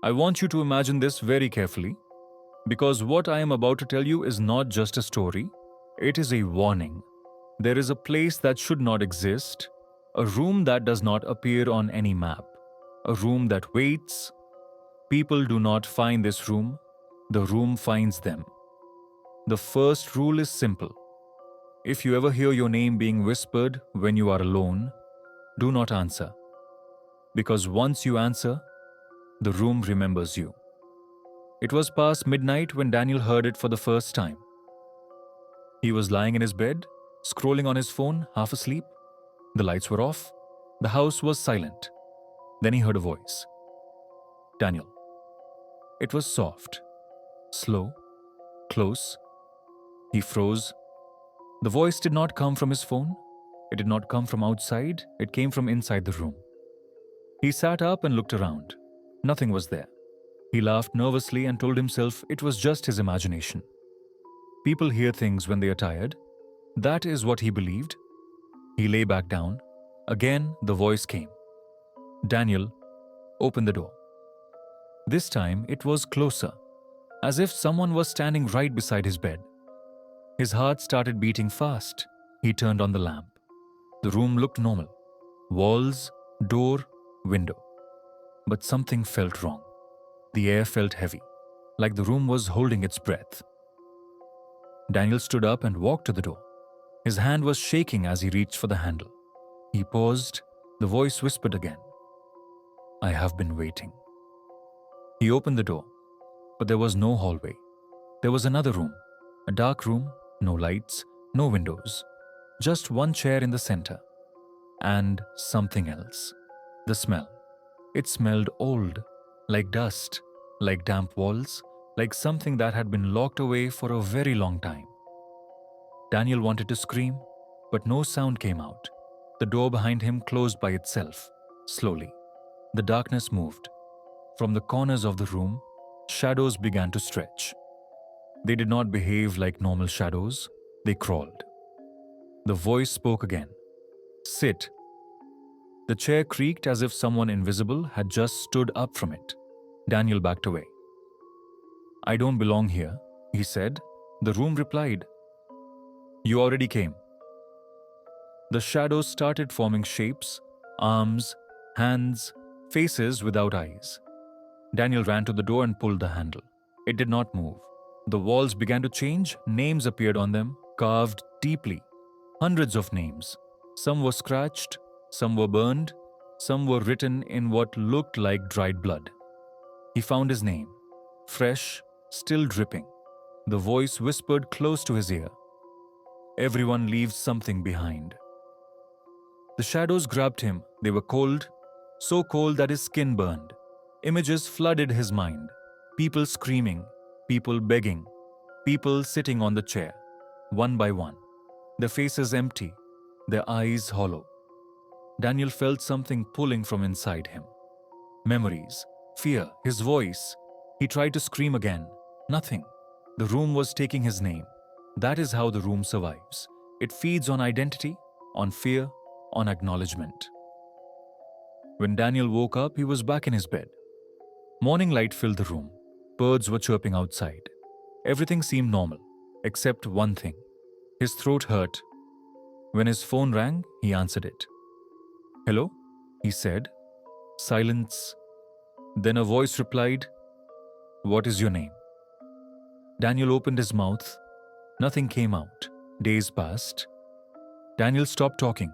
I want you to imagine this very carefully because what I am about to tell you is not just a story, it is a warning. There is a place that should not exist, a room that does not appear on any map, a room that waits. People do not find this room, the room finds them. The first rule is simple. If you ever hear your name being whispered when you are alone, do not answer. Because once you answer, the room remembers you. It was past midnight when Daniel heard it for the first time. He was lying in his bed, scrolling on his phone, half asleep. The lights were off. The house was silent. Then he heard a voice. Daniel. It was soft, slow, close. He froze. The voice did not come from his phone. It did not come from outside. It came from inside the room. He sat up and looked around. Nothing was there. He laughed nervously and told himself it was just his imagination. People hear things when they are tired. That is what he believed. He lay back down. Again, the voice came. Daniel, open the door. This time, it was closer, as if someone was standing right beside his bed. His heart started beating fast. He turned on the lamp. The room looked normal. Walls, door, window. But something felt wrong. The air felt heavy, like the room was holding its breath. Daniel stood up and walked to the door. His hand was shaking as he reached for the handle. He paused. The voice whispered again. I have been waiting. He opened the door, but there was no hallway. There was another room, a dark room, no lights, no windows, just one chair in the center. And something else. The smell. It smelled old, like dust, like damp walls, like something that had been locked away for a very long time. Daniel wanted to scream, but no sound came out. The door behind him closed by itself, slowly. The darkness moved. From the corners of the room, shadows began to stretch. They did not behave like normal shadows, they crawled. The voice spoke again. Sit. The chair creaked as if someone invisible had just stood up from it. Daniel backed away. I don't belong here, he said. The room replied. You already came. The shadows started forming shapes, arms, hands, faces without eyes. Daniel ran to the door and pulled the handle. It did not move. The walls began to change, names appeared on them, carved deeply. Hundreds of names. Some were scratched, some were burned, some were written in what looked like dried blood. He found his name, fresh, still dripping. The voice whispered close to his ear. Everyone leaves something behind. The shadows grabbed him. They were cold, so cold that his skin burned. Images flooded his mind. People screaming, people begging, people sitting on the chair, one by one. Their faces empty, their eyes hollow. Daniel felt something pulling from inside him. Memories, fear, his voice. He tried to scream again. Nothing. The room was taking his name. That is how the room survives. It feeds on identity, on fear, on acknowledgement. When Daniel woke up, he was back in his bed. Morning light filled the room. Birds were chirping outside. Everything seemed normal, except one thing. His throat hurt. When his phone rang, he answered it. Hello? He said. Silence. Then a voice replied, What is your name? Daniel opened his mouth. Nothing came out. Days passed. Daniel stopped talking.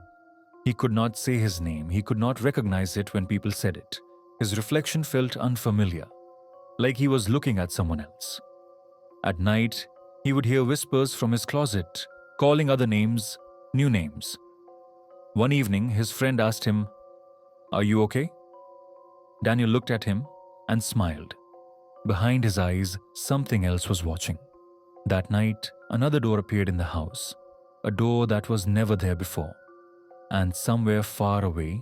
He could not say his name. He could not recognize it when people said it. His reflection felt unfamiliar, like he was looking at someone else. At night, he would hear whispers from his closet, calling other names, new names. One evening, his friend asked him, Are you okay? Daniel looked at him and smiled. Behind his eyes, something else was watching. That night, another door appeared in the house, a door that was never there before. And somewhere far away,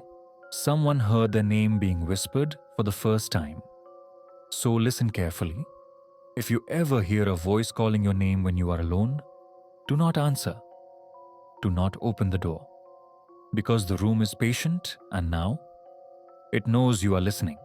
someone heard their name being whispered for the first time. So listen carefully. If you ever hear a voice calling your name when you are alone, do not answer. Do not open the door. Because the room is patient and now it knows you are listening.